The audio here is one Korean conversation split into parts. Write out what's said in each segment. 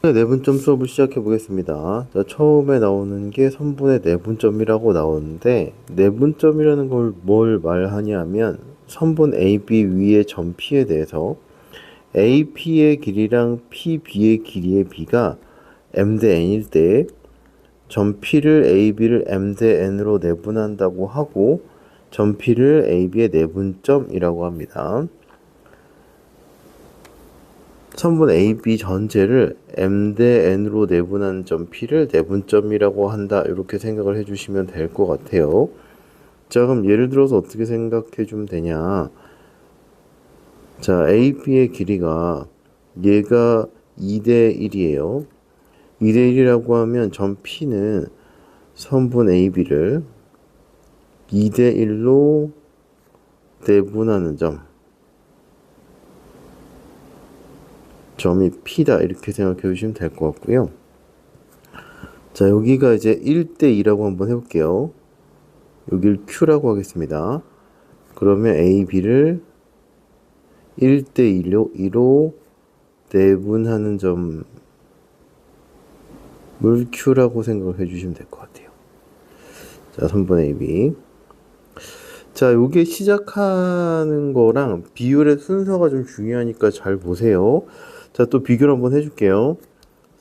네, 내분점 수업을 시작해 보겠습니다. 자, 처음에 나오는 게 선분의 내분점이라고 나오는데, 내분점이라는 걸 뭘 말하냐면 선분 AB 위의 점 P에 대해서 AP의 길이랑 PB의 길이의 B가 M 대 N일 때 점 P를 AB를 M 대 N으로 내분한다고 하고 점 P를 AB의 내분점이라고 합니다. 선분 AB 전체를 M 대 N으로 내분한 점 P를 내분점이라고 한다. 이렇게 생각을 해주시면 될 것 같아요. 자, 그럼 예를 들어서 어떻게 생각해 주면 되냐. 자, AB의 길이가 얘가 2 대 1이에요. 2 대 1이라고 하면 점 P는 선분 AB를 2 대 1로 내분하는 점이 P다. 이렇게 생각해 주시면 될 것 같고요. 자, 여기가 이제 1대 2라고 한번 해볼게요. 여기를 Q라고 하겠습니다. 그러면 AB를 1대 2로 내분하는 점을 Q라고 생각을 해주시면 될 것 같아요. 자, 선분 AB. 자, 요게 시작하는 거랑 비율의 순서가 좀 중요하니까 잘 보세요. 자, 또 비교를 한번 해줄게요.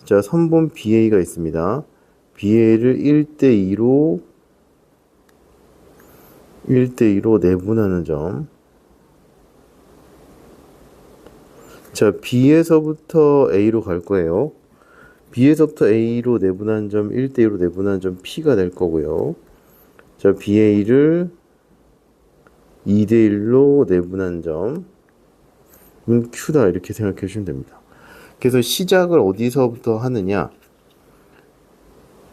자, 선분 BA가 있습니다. BA를 1대 2로 내분하는 점. 자, B에서부터 A로 갈 거예요. B에서부터 A로 내분한 점, 1대 2로 내분한 점 P가 될 거고요. 자, BA를 2대 1로 내분한 점 Q다. 이렇게 생각해 주시면 됩니다. 그래서 시작을 어디서부터 하느냐,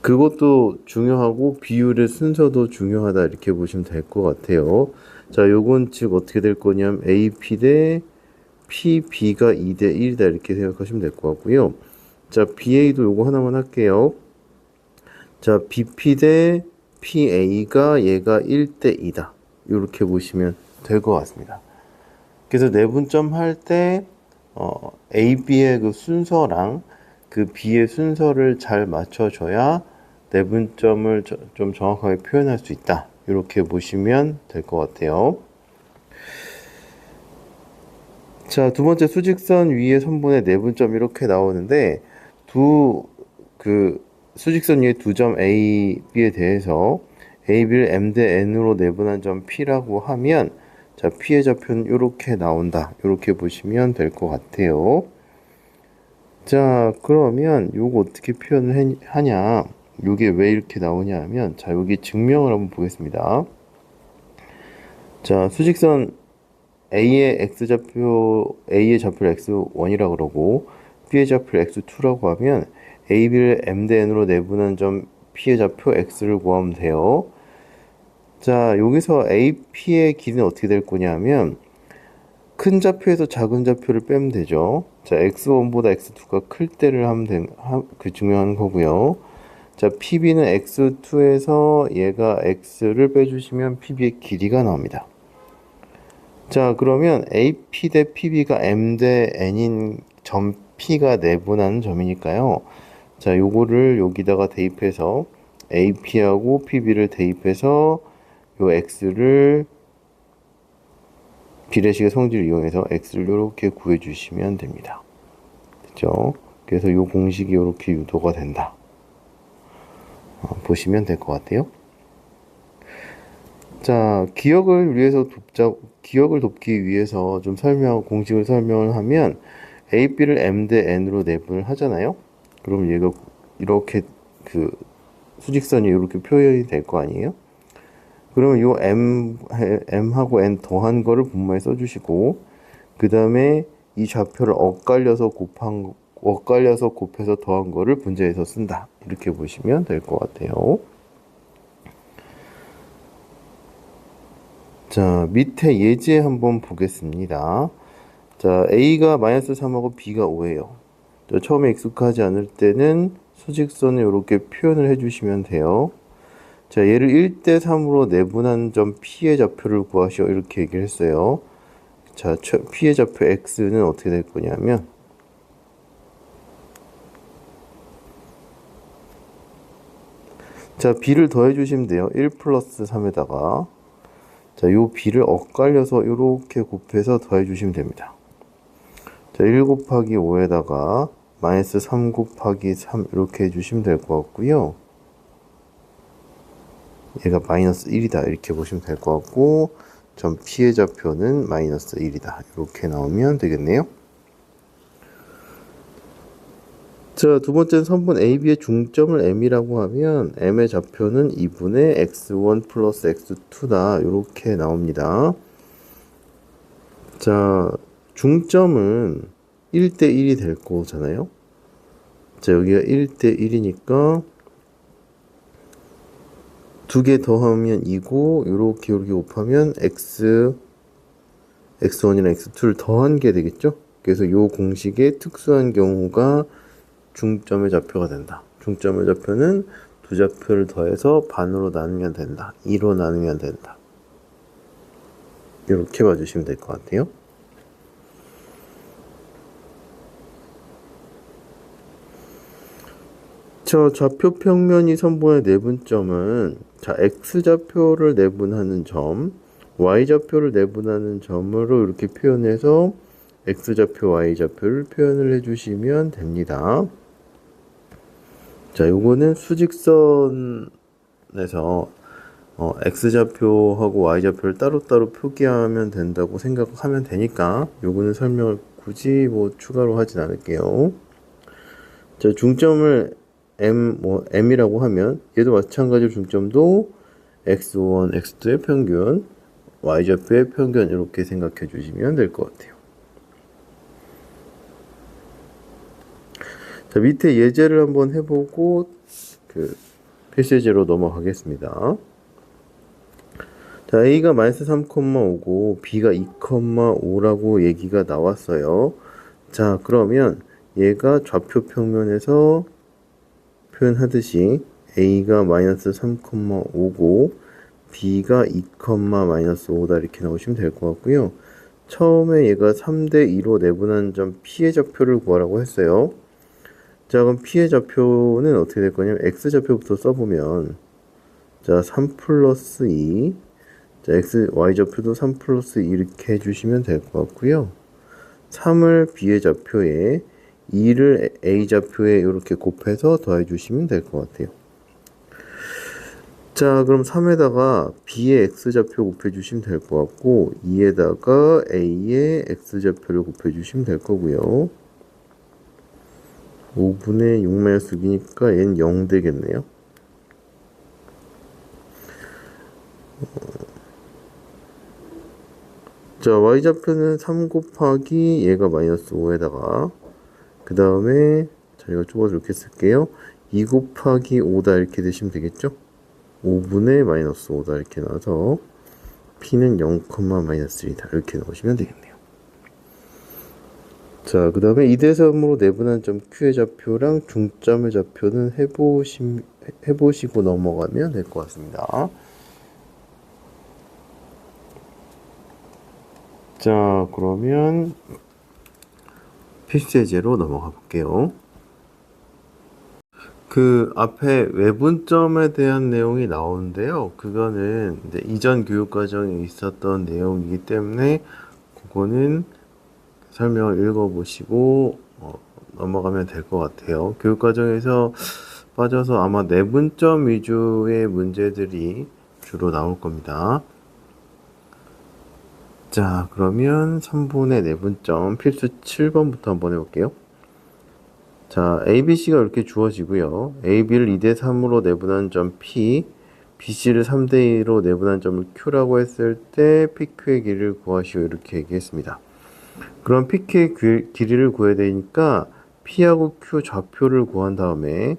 그것도 중요하고 비율의 순서도 중요하다. 이렇게 보시면 될 것 같아요. 자, 요건 즉 어떻게 될 거냐면 AP 대 PB가 2대 1이다. 이렇게 생각하시면 될 것 같고요. 자, BA도 요거 하나만 할게요. 자, BP 대 PA가 얘가 1대 2다. 이렇게 보시면 될 것 같습니다. 그래서 내분점 할 때 AB의 그 순서랑 그 B의 순서를 잘 맞춰줘야 내분점을 좀 정확하게 표현할 수 있다. 이렇게 보시면 될 것 같아요. 자, 두 번째 수직선 위의 선분의 내분점 이렇게 나오는데 수직선 위의 두 점 A, B에 대해서 AB를 M 대 N으로 내분한 점 P라고 하면 자, P의 좌표는 이렇게 나온다. 이렇게 보시면 될 것 같아요. 자, 그러면 요거 어떻게 표현을 하냐? 요게 왜 이렇게 나오냐 하면 자, 여기 증명을 한번 보겠습니다. 자, 수직선 A의 좌표를 x1이라고 그러고 B의 좌표를 x2라고 하면 AB를 M 대 N으로 내분한 점 P의 좌표 x를 구하면 돼요. 자, 여기서 AP의 길이는 어떻게 될 거냐 하면 큰 좌표에서 작은 좌표를 빼면 되죠. 자, x1보다 x2가 클 때를 하면 증명하는 거고요. 자, PB는 x2에서 얘가 x를 빼주시면 PB의 길이가 나옵니다. 자, 그러면 AP 대 PB가 M 대 N인 점 P가 내분하는 점이니까요. 자, 요거를 여기다가 대입해서 AP하고 PB를 대입해서 요 X를 비례식의 성질을 이용해서 X를 이렇게 구해주시면 됩니다. 그죠? 그래서 요 공식이 이렇게 유도가 된다. 보시면 될 것 같아요. 자, 기억을 돕기 위해서 좀 공식을 설명을 하면 AB를 M 대 N으로 내분을 하잖아요. 그럼 얘가 이렇게 수직선이 이렇게 표현이 될 거 아니에요? 그러면 요 M하고 N 더한 거를 분모에 써주시고, 그 다음에 이 좌표를 엇갈려서 곱해서 더한 거를 분자에서 쓴다. 이렇게 보시면 될 것 같아요. 자, 밑에 예제 한번 보겠습니다. 자, A가 마이너스 3하고 B가 5예요. 처음에 익숙하지 않을 때는 수직선을 이렇게 표현을 해주시면 돼요. 자, 얘를 1대 3으로 내분한 점 P의 좌표를 구하시오. 이렇게 얘기를 했어요. 자, P의 좌표 X는 어떻게 될 거냐면 자, b를 더해 주시면 돼요. 1 플러스 3에다가 자, 요 b를 엇갈려서 이렇게 곱해서 더해 주시면 됩니다. 자, 1 곱하기 5에다가 마이너스 3 곱하기 3 이렇게 해주시면 될 것 같고요. 얘가 마이너스 1이다 이렇게 보시면 될 것 같고 점 P의 좌표는 마이너스 1이다 이렇게 나오면 되겠네요. 자, 두 번째는 선분 AB의 중점을 M이라고 하면 M의 좌표는 2분의 x1 플러스 x2다 이렇게 나옵니다. 자, 중점은 1대 1이 될 거잖아요. 자, 여기가 1대 1이니까 두 개 더하면 2고 요렇게 곱하면 x1이랑 x2를 더한 게 되겠죠. 그래서 요 공식의 특수한 경우가 중점의 좌표가 된다. 중점의 좌표는 두 좌표를 더해서 반으로 나누면 된다. 2로 나누면 된다. 이렇게 봐주시면 될 것 같아요. 저 좌표 평면이 선분의 내분점은 자 x좌표를 내분하는 점, y좌표를 내분하는 점으로 이렇게 표현해서 x좌표, y좌표를 표현을 해주시면 됩니다. 자, 요거는 수직선에서 x좌표하고 y좌표를 따로따로 표기하면 된다고 생각하면 되니까 요거는 설명을 굳이 추가로 하진 않을게요. 자, 중점을 M이라고 하면 얘도 마찬가지로 중점도 x1, x2의 평균, y좌표의 평균 이렇게 생각해 주시면 될 것 같아요. 자, 밑에 예제를 한번 해보고 필수 예제로 넘어가겠습니다. 자, A가 마이너스 3,5고 B가 2,5라고 얘기가 나왔어요. 자, 그러면 얘가 좌표 평면에서 표현하듯이 A가 마이너스 3,5고 B가 2, 마이너스 5다 이렇게 나오시면 될 것 같고요. 처음에 얘가 3대 2로 내분한 점 P의 좌표를 구하라고 했어요. 자, 그럼 P의 좌표는 어떻게 될 거냐면 X좌표부터 써보면 자, 3 플러스 2 자, Y좌표도 3 플러스 2 이렇게 해주시면 될 것 같고요. 3을 B의 좌표에 2를 A좌표에 이렇게 곱해서 더해 주시면 될 것 같아요. 자, 그럼 3에다가 B의 X좌표 곱해 주시면 될 것 같고 2에다가 A의 X좌표를 곱해 주시면 될 거고요. 5분의 6-6이니까 얘는 0 되겠네요. 자, y좌표는 3 곱하기 얘가 마이너스 5에다가 그 다음에 자리가 좁아서 이렇게 쓸게요. 2 곱하기 5다 이렇게 되시면 되겠죠? 5분의 마이너스 5다 이렇게 나와서 P는 0, 마이너스 1이다 이렇게 넣으시면 되겠네요. 자, 그 다음에 2대3으로 내분한 점 Q의 좌표랑 중점의 좌표는 해보시고 넘어가면 될 것 같습니다. 자, 그러면 필수 예제로 넘어가 볼게요. 그 앞에 외분점에 대한 내용이 나오는데요. 그거는 이제 이전 교육 과정에 있었던 내용이기 때문에 그거는 설명을 읽어보시고 넘어가면 될 것 같아요. 교육 과정에서 빠져서 아마 내분점 위주의 문제들이 주로 나올 겁니다. 자, 그러면 3분의 내분점 필수 7번부터 한번 해볼게요. 자, ABC가 이렇게 주어지고요. AB를 2대3으로 내분한 점 P, BC를 3대2로 내분한 점을 Q라고 했을 때 PQ의 길이를 구하시오 이렇게 얘기했습니다. 그럼 PQ의 길이를 구해야 되니까 P하고 Q 좌표를 구한 다음에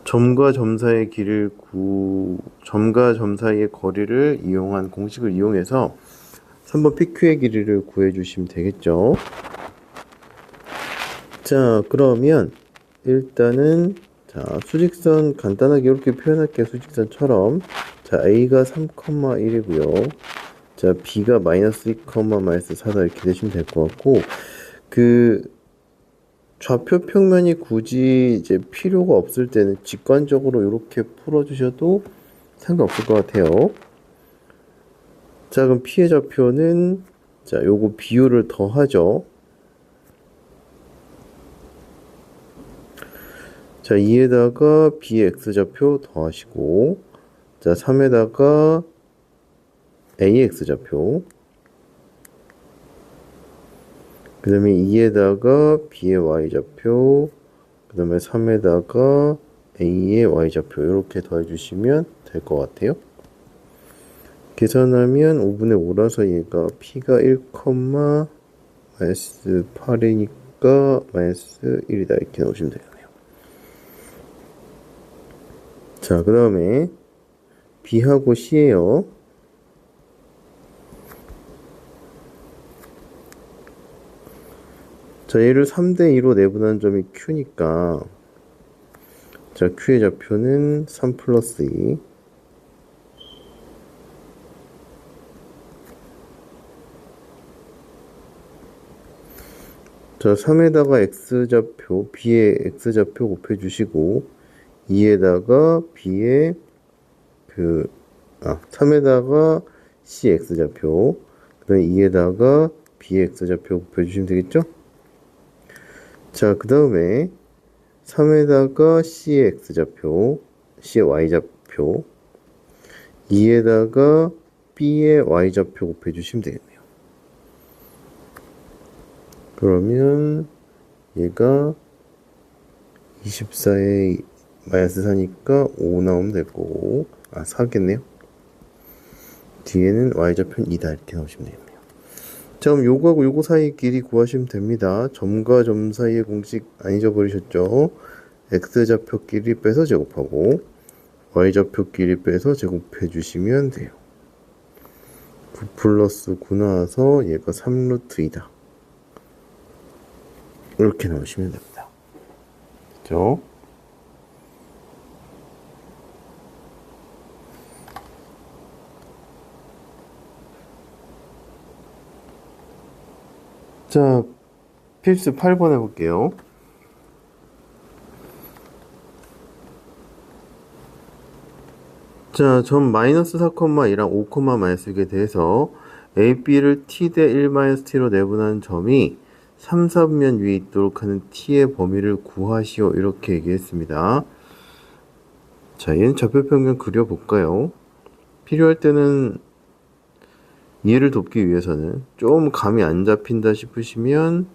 점과 점 사이의 점과 점 사이의 거리를 이용한 공식을 이용해서 3번 PQ의 길이를 구해 주시면 되겠죠. 자, 그러면 일단은 자, 수직선 간단하게 이렇게 표현할게요. 수직선처럼 자, A가 3,1이고요. 자, B가 마이너스 2, 마이너스 4다 이렇게 되시면 될 것 같고 그 좌표 평면이 굳이 이제 필요가 없을 때는 직관적으로 이렇게 풀어주셔도 상관없을 것 같아요. 자, 그럼 P의 좌표는, 자, 요거 비율을 더하죠. 자, 2에다가 B의 X좌표 더하시고, 자, 3에다가 A의 X좌표, 그 다음에 2에다가 B의 Y좌표, 그 다음에 3에다가 A의 Y좌표, 이렇게 더해주시면 될 것 같아요. 계산하면 5분의 5라서 얘가 P가 1, 마이너스 8이니까 마이너스 1이다. 이렇게 넣으시면 되겠네요. 자, 그 다음에 B하고 C예요. 자, 얘를 3대2로 내분한 점이 Q니까, 자, Q의 좌표는 3 플러스 2. 자, 3에다가 X좌표, B의 X좌표 곱해주시고, 2에다가 B의 3에다가 C X좌표, 그 다음에 2에다가 B의 X좌표 곱해주시면 되겠죠? 자, 그 다음에 3에다가 C의 X좌표, C의 Y좌표, 2에다가 B의 Y좌표 곱해주시면 되겠네요. 그러면 얘가 24에 마이너스 4니까 5 나오면 될 거고, 4겠네요. 뒤에는 Y좌표는 2다. 이렇게 나오시면 되겠네요. 자, 그럼 요거하고 요거 사이 길이 구하시면 됩니다. 점과 점 사이의 공식 안 잊어버리셨죠? X좌표 끼리 빼서 제곱하고 Y좌표 끼리 빼서 제곱해 주시면 돼요. 9 플러스 9 나와서 얘가 3루트 2다. 이렇게 나오시면 됩니다. 그죠? 자, 필수 8번 해볼게요. 자, 점 마이너스 4,2랑 5, 마이너스 6에 대해서 A, B를 T 대 1 마이너스 T로 내분한 점이 3, 4분면 위에 있도록 하는 T의 범위를 구하시오. 이렇게 얘기했습니다. 자, 얘는 좌표평면 그려볼까요? 필요할 때는 이해를 돕기 위해서는 좀 감이 안 잡힌다 싶으시면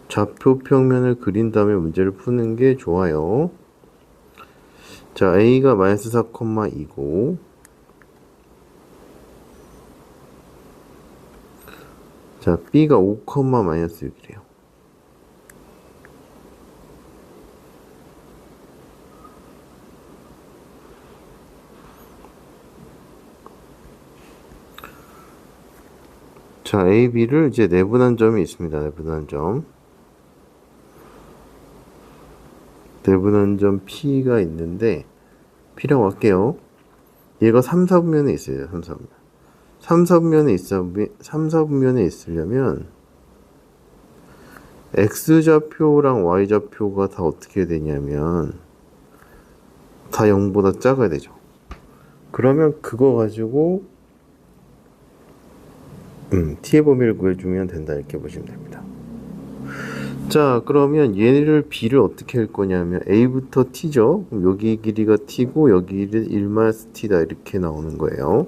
좌표평면을 그린 다음에 문제를 푸는 게 좋아요. 자, A가 마이너스 4,2고 자, B가 5, 마이너스 6이래요. 자, A, B를 이제 내분한 점이 있습니다. 내분한 점. 내분한 점 P가 있는데 P라고 할게요. 얘가 3, 4분면에 있어요. 3, 4분면. 3, 4분면에 있으려면 X좌표랑 Y좌표가 다 어떻게 되냐면 다 0보다 작아야 되죠. 그러면 그거 가지고 T의 범위를 구해주면 된다. 이렇게 보시면 됩니다. 자, 그러면 얘를 B를 어떻게 할 거냐면 A부터 T죠. 그럼 여기 길이가 T고 여기는 1-T다. 이렇게 나오는 거예요.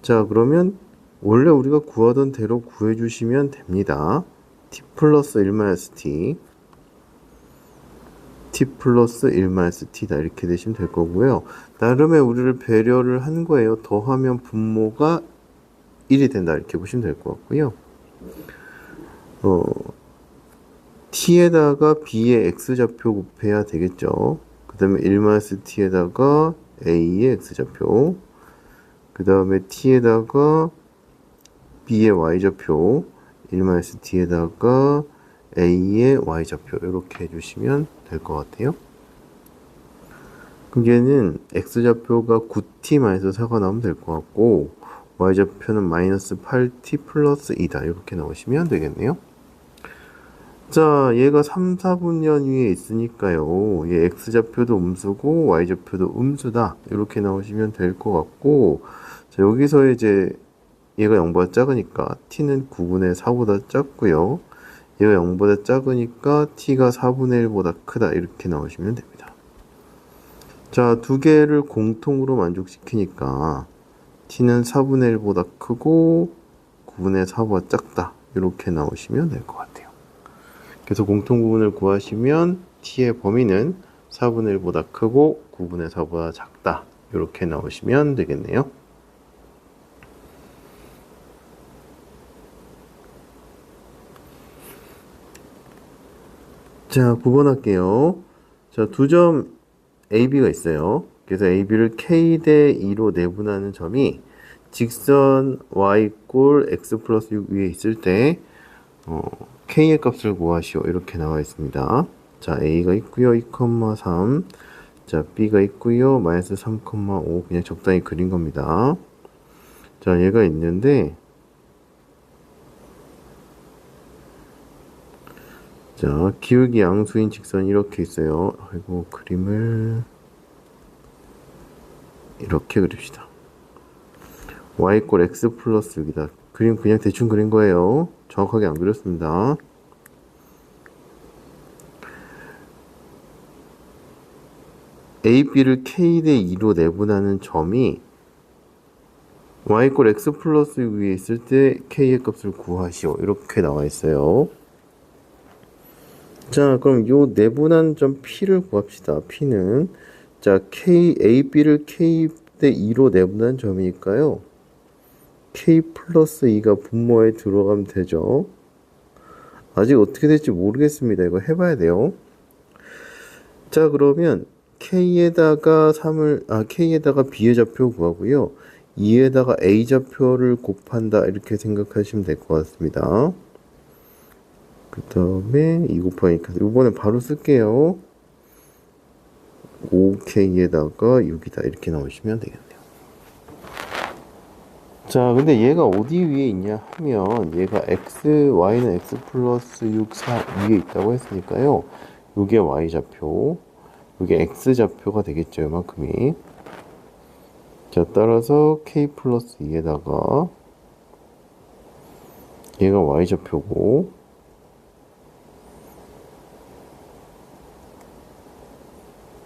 자, 그러면 원래 우리가 구하던 대로 구해주시면 됩니다. T 플러스 1-T, T 플러스 1-T다. 이렇게 되시면 될 거고요. 나름의 우리를 배려를 한 거예요. 더하면 분모가 1이 된다. 이렇게 보시면 될 것 같고요. T에다가 B의 X좌표 곱해야 되겠죠. 그 다음에 1-T에다가 A의 X좌표, 그 다음에 T에다가 B의 Y좌표, 1-T에다가 A의 Y좌표, 이렇게 해주시면 될 것 같아요. 그럼 얘는 X좌표가 9T-4가 나오면 될 것 같고 Y좌표는 마이너스 8T 플러스 2다. 이렇게 나오시면 되겠네요. 자, 얘가 3, 4분면 위에 있으니까요. 얘 x좌표도 음수고 y좌표도 음수다. 이렇게 나오시면 될 것 같고, 자, 여기서 이제 얘가 0보다 작으니까 t는 9분의 4보다 작고요. 얘가 0보다 작으니까 t가 4분의 1보다 크다. 이렇게 나오시면 됩니다. 자, 두 개를 공통으로 만족시키니까 t는 4분의 1보다 크고 9분의 4보다 작다. 이렇게 나오시면 될 것 같아요. 그래서 공통부분을 구하시면 t의 범위는 4분의 1보다 크고 9분의 4보다 작다. 이렇게 나오시면 되겠네요. 자, 9번 할게요. 자, 두 점 AB가 있어요. 그래서 AB를 K 대 2로 내분하는 점이 직선 y 꼴 x 플러스 6 위에 있을 때 K의 값을 구하시오. 이렇게 나와 있습니다. 자, A가 있고요. 2,3. 자, B가 있고요. 마이너스 3,5. 그냥 적당히 그린 겁니다. 자, 얘가 있는데 자, 기울기 양수인 직선이 이렇게 있어요. 아이고, 그림을 이렇게 그립시다. y 꼴 x 플러스 6이다. 그림 그냥 대충 그린 거예요. 정확하게 안 그렸습니다. AB를 K 대 2로 내분하는 점이 y 꼴 x 플러스 6 위에 있을 때 K의 값을 구하시오. 이렇게 나와 있어요. 자, 그럼 요 내분한 점 P를 구합시다. P는 자, AB를 K 대 2로 내분한 점이니까요. K 플러스 2가 분모에 들어가면 되죠. 아직 어떻게 될지 모르겠습니다. 이거 해봐야 돼요. 자, 그러면 K에다가 B의 좌표 구하고요. 2에다가 A 좌표를 곱한다. 이렇게 생각하시면 될 것 같습니다. 그 다음에 2 곱하니까 이번엔 바로 쓸게요. 5K에다가 6이다. 이렇게 나오시면 되겠네요. 자, 근데 얘가 어디 위에 있냐 하면 얘가 y는 x 플러스 6, 4 위에 있다고 했으니까요. 요게 y좌표, 요게 x좌표가 되겠죠. 요만큼이. 자, 따라서 k 플러스 2에다가 얘가 y좌표고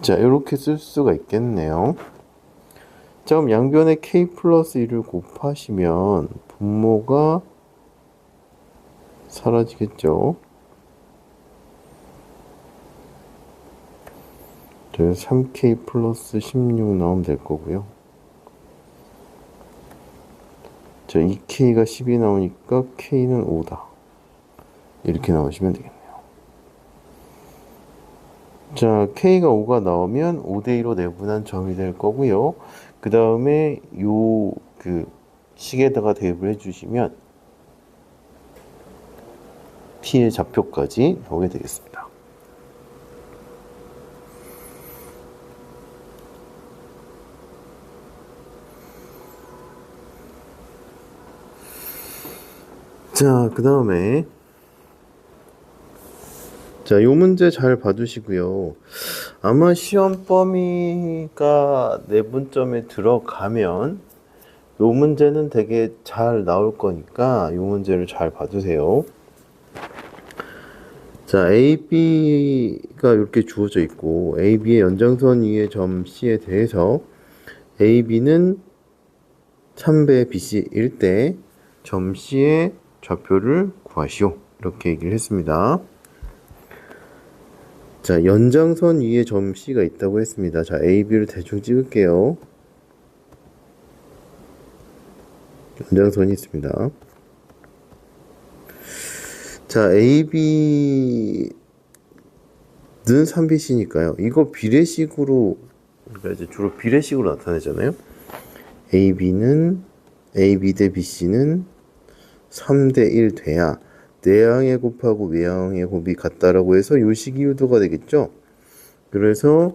자, 이렇게 쓸 수가 있겠네요. 자, 그럼 양변에 k 플러스 1을 곱하시면 분모가 사라지겠죠. 그래서 3k 플러스 16 나오면 될 거고요. 자, 2k가 10이 나오니까 k는 5다. 이렇게 나오시면 되겠네요. 자, k가 5가 나오면 5대 2로 내분한 점이 될 거고요. 그 다음에 식에다가 대입을 해주시면 t의 좌표까지 나오게 되겠습니다. 자, 그 다음에 자, 요 문제 잘 봐두시고요. 아마 시험 범위가 내분점에 들어가면 요 문제는 되게 잘 나올 거니까 요 문제를 잘 봐두세요. 자, AB가 이렇게 주어져 있고 AB의 연장선 위의 점 C에 대해서 AB는 3배 BC일 때 점 C의 좌표를 구하시오. 이렇게 얘기를 했습니다. 자, 연장선 위에 점 C가 있다고 했습니다. 자, AB를 대충 찍을게요. 연장선이 있습니다. 자, AB는 3BC니까요. 이거 비례식으로, 그러니까 이제 주로 비례식으로 나타내잖아요. AB 대 BC는 3대 1 돼야 내항의 곱하고 외항의 곱이 같다라고 해서 요식이 유도가 되겠죠. 그래서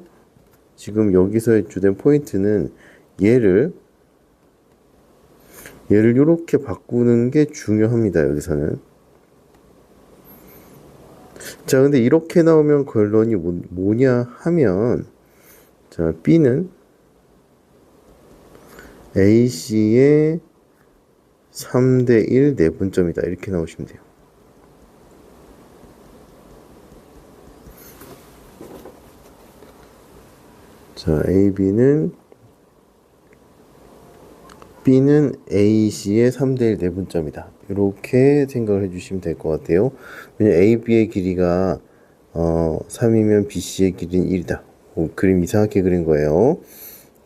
지금 여기서의 주된 포인트는 얘를 이렇게 바꾸는 게 중요합니다. 여기서는 자, 근데 이렇게 나오면 결론이 뭐냐 하면, 자, B는 AC의 3대 1 내분점이다. 이렇게 나오시면 돼요. 자, B는 AC의 3대 1 내분점이다. 이렇게 생각을 해주시면 될 것 같아요. 왜냐면 AB의 길이가 3이면 BC의 길이는 1이다. 그림 이상하게 그린 거예요.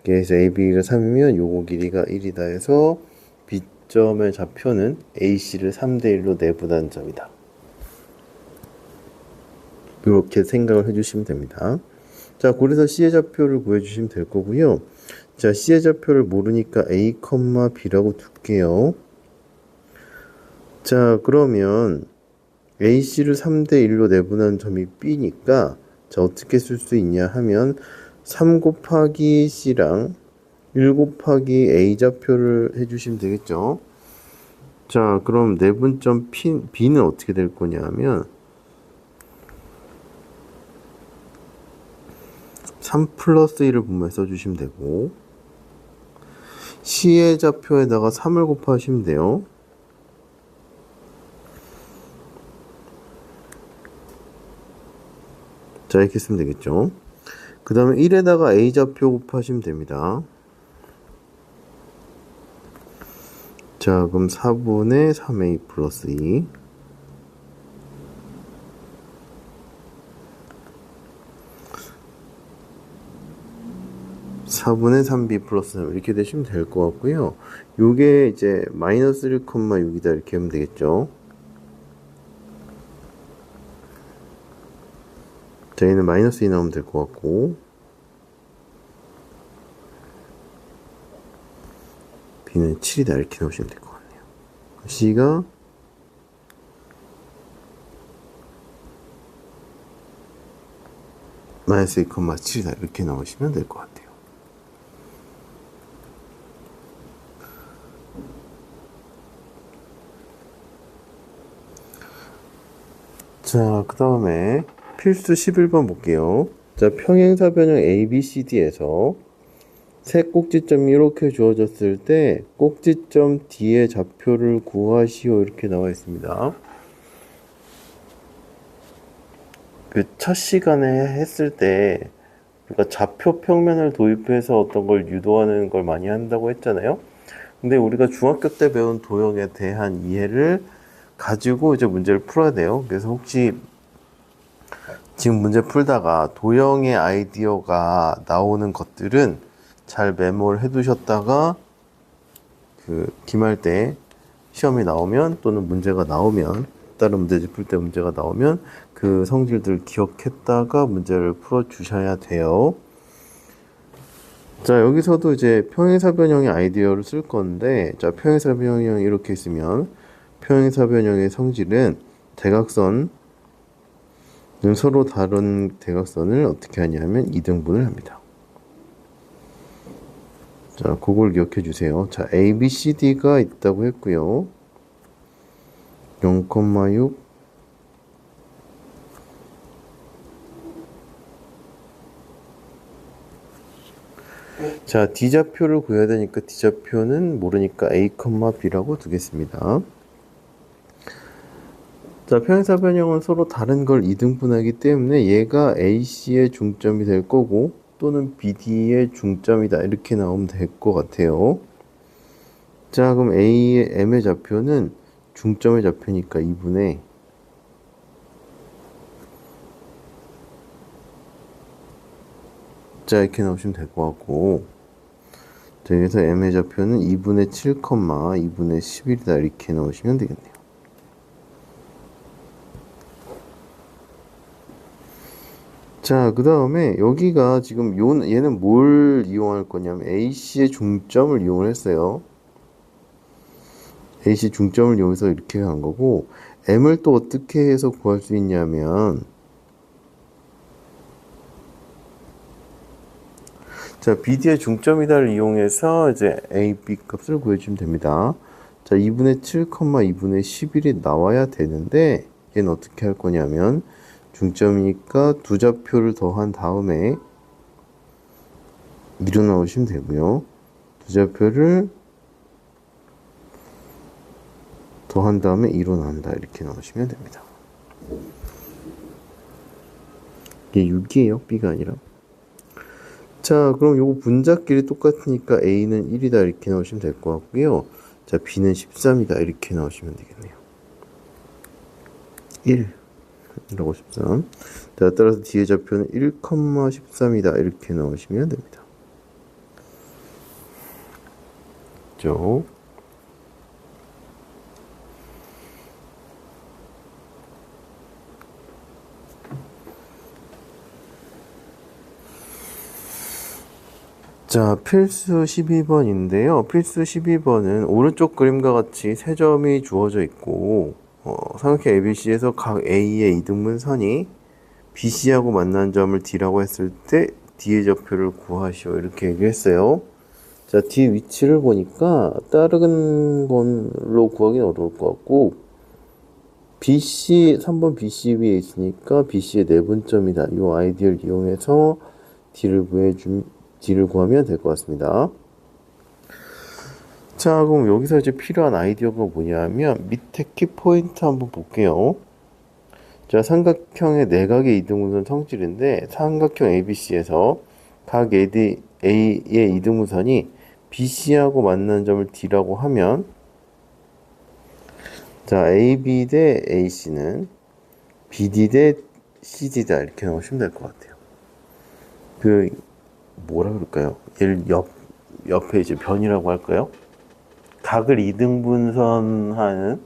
그래서 AB가 3이면 요거 길이가 1이다 해서 B점의 좌표는 AC를 3대 1로 내분한 점이다. 이렇게 생각을 해주시면 됩니다. 자, 그래서 C의 좌표를 구해주시면 될 거고요. 자, C의 좌표를 모르니까 A, B라고 둘게요. 자, 그러면 AC를 3대 1로 내분한 점이 B니까 자, 어떻게 쓸 수 있냐 하면 3 곱하기 C랑 1 곱하기 A 좌표를 해주시면 되겠죠. 자, 그럼 내분점 B는 어떻게 될 거냐 하면 3 플러스 1을 분모해 써주시면 되고 C의 좌표에다가 3을 곱하시면 돼요. 자, 이렇게 쓰면 되겠죠. 그 다음에 1에다가 A 좌표 곱하시면 됩니다. 자, 그럼 4분의 3A 플러스 2. (4분의 3B 플러스 3) 이렇게 되시면 될 것 같고요. 요게 이제 마이너스 1,6이다 이렇게 하면 되겠죠. 자, 얘는 마이너스 2 나오면 될 것 같고 B는 7이다 이렇게 나오시면 될 것 같네요. C가 마이너스 2,7이다 이렇게 나오시면 될 것 같아요. 자, 그 다음에 필수 11번 볼게요. 자, 평행사변형 ABCD에서 세 꼭지점이 이렇게 주어졌을 때 꼭지점 D의 좌표를 구하시오 이렇게 나와 있습니다. 그 첫 시간에 했을 때 우리가 좌표 평면을 도입해서 어떤 걸 유도하는 걸 많이 한다고 했잖아요. 근데 우리가 중학교 때 배운 도형에 대한 이해를 가지고 이제 문제를 풀어야 돼요. 그래서 혹시 지금 문제 풀다가 도형의 아이디어가 나오는 것들은 잘 메모를 해두셨다가 그 기말 때 시험이 나오면 또는 문제가 나오면 다른 문제집 풀 때 문제가 나오면 그 성질들 기억했다가 문제를 풀어 주셔야 돼요. 자, 여기서도 이제 평행사변형의 아이디어를 쓸 건데, 자, 평행사변형이 이렇게 있으면 평행사변형의 성질은 대각선은 서로 다른 대각선을 어떻게 하냐면 2등분을 합니다. 자, 그걸 기억해 주세요. 자, ABCD가 있다고 했고요. 0,6 자, D좌표를 구해야 되니까 D좌표는 모르니까 A, B라고 두겠습니다. 자, 평행사변형은 서로 다른 걸 2등분하기 때문에 얘가 AC의 중점이 될 거고 또는 BD의 중점이다 이렇게 나오면 될 것 같아요. 자, 그럼 A의 M의 좌표는 중점의 좌표니까 2분의 자, 이렇게 나오시면 될 것 같고 자, 여기서 M의 좌표는 2분의 7, 2분의 11이다 이렇게 나오시면 되겠네요. 자, 그 다음에 여기가 지금 얘는 뭘 이용할 거냐면 AC의 중점을 이용을 했어요. AC 중점을 이용해서 이렇게 간 거고 M을 또 어떻게 해서 구할 수 있냐면 자, BD의 중점이다를 이용해서 이제 A, B 값을 구해주면 됩니다. 자, 2분의 7, 2분의 11이 나와야 되는데 얘는 어떻게 할 거냐면 중점이니까 두 좌표를 더한 다음에 2로 넣으시면 되고요. 두 좌표를 더한 다음에 2로 나온다 이렇게 넣으시면 됩니다. 이게 6이에요. B가 아니라. 자, 그럼 요거 분자끼리 똑같으니까 A는 1이다 이렇게 넣으시면 될 것 같고요. 자, B는 13이다 이렇게 넣으시면 되겠네요. 1이라고 13. 자, 따라서 뒤에 좌표는 1,13이다 이렇게 넣으시면 됩니다. 그죠? 자, 필수 12번인데요. 필수 12번은 오른쪽 그림과 같이 세 점이 주어져 있고 삼각형 ABC에서 각 A의 이등분선이 BC하고 만난 점을 D라고 했을 때 D의 좌표를 구하시오 이렇게 얘기했어요. 자, D 위치를 보니까 다른 걸로 구하기는 어려울 것 같고 BC, 3번 BC 위에 있으니까 BC의 내분점이다. 이 아이디어를 이용해서 D를 구하면 될 것 같습니다. 자, 그럼 여기서 이제 필요한 아이디어가 뭐냐면 밑에 키포인트 한번 볼게요. 자, 삼각형의 내각의 이등분선 성질인데 삼각형 ABC에서 각 A의 이등분선이 BC하고 만나는 점을 D라고 하면 자, AB 대 AC는 BD 대 CD다 이렇게 나오시면 될 것 같아요. 그 뭐라 그럴까요? 얘를 옆에 이제 변이라고 할까요? 각을 이등분선하는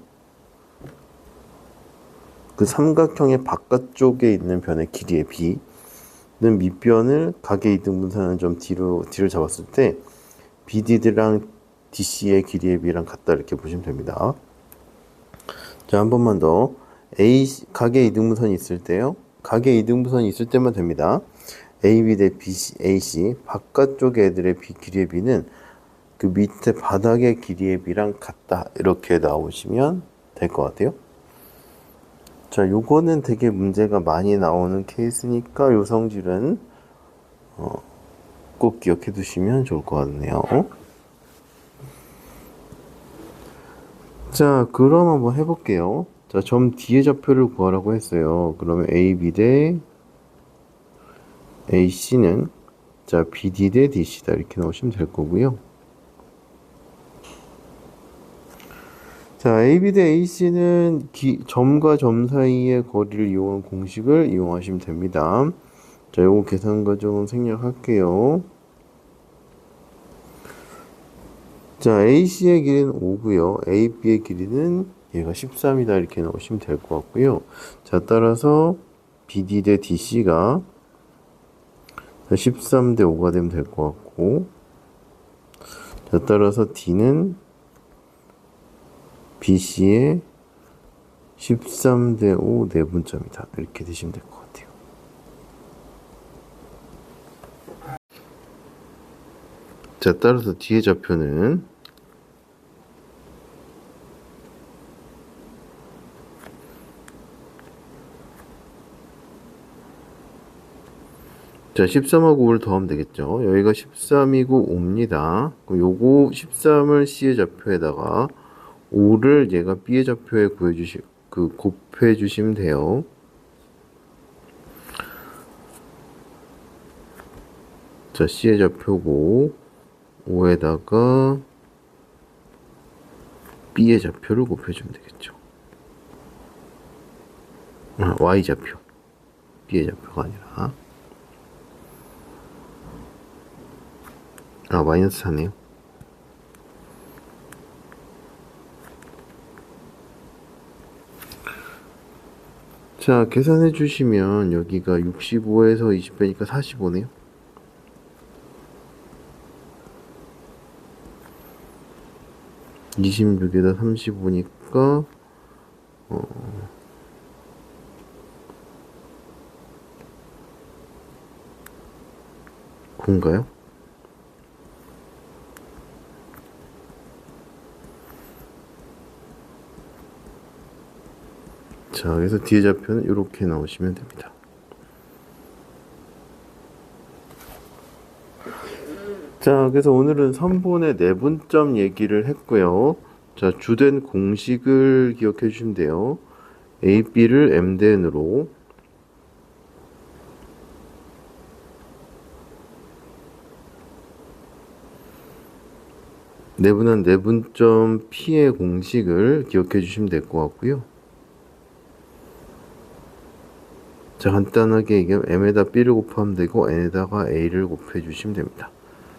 그 삼각형의 바깥쪽에 있는 변의 길이의 B는 밑변을 각의 이등분선하는 점 D를 잡았을 때 BD랑 DC의 길이의 B랑 같다 이렇게 보시면 됩니다. 자, 한 번만 더. 각의 이등분선이 있을 때요. 각의 이등분선이 있을 때만 됩니다. AB 대 BC, AC 바깥쪽 애들의 길이의 B는 그 밑에 바닥의 길이의 B랑 같다 이렇게 나오시면 될 것 같아요. 자, 요거는 되게 문제가 많이 나오는 케이스니까 요 성질은 꼭 기억해 두시면 좋을 것 같네요. 자, 그럼 한번 해볼게요. 자, 점 D의 좌표를 구하라고 했어요. 그러면 AB 대 AC는 자, BD 대 DC다 이렇게 넣으시면 될 거고요. 자, AB 대 AC는 점과 점 사이의 거리를 이용한 공식을 이용하시면 됩니다. 자, 요거 계산 과정은 생략할게요. 자, AC의 길이는 5고요. AB의 길이는 얘가 13이다 이렇게 넣으시면 될 것 같고요. 자, 따라서 BD 대 DC가 13 대 5가 되면 될 것 같고, 자, 따라서 D는 BC의 13 대 5 내분점이다 이렇게 되시면 될 것 같아요. 자, 따라서 뒤의 좌표는 자, 13하고 5를 더하면 되겠죠. 여기가 13이고 5입니다. 그럼 요거 13을 C의 좌표에다가 5를 얘가 B의 좌표에 곱해 주시면 돼요. 자, C의 좌표고 5에다가 B의 좌표를 곱해주면 되겠죠. Y 좌표. B의 좌표가 아니라. 마이너스 4네요. 자, 계산해 주시면 여기가 65에서 20 빼니까 45네요. (26에다) 35니까 공가요? 자, 자, 그래서 뒤에 좌표는 이렇게 나오시면 됩니다. 자, 그래서 오늘은 선본의 내분점 얘기를 했고요. 자, 주된 공식을 기억해 주시면 돼요. A, B를 M 대 N으로 내분한 내분점 P의 공식을 기억해 주시면 될 것 같고요. 자, 간단하게 얘기하면 M에다 B를 곱하면 되고 N에다가 A를 곱해 주시면 됩니다.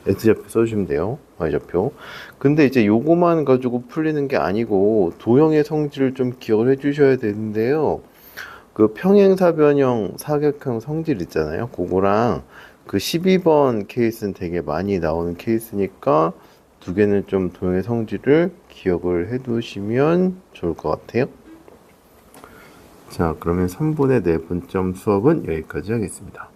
X좌표 써주시면 돼요. Y좌표. 근데 이제 요거만 가지고 풀리는 게 아니고 도형의 성질을 좀 기억을 해 주셔야 되는데요. 그 평행사변형 사각형 성질 있잖아요. 그거랑 그 12번 케이스는 되게 많이 나오는 케이스니까 두 개는 좀 도형의 성질을 기억을 해 두시면 좋을 것 같아요. 자, 그러면 3분의 내분점 수업은 여기까지 하겠습니다.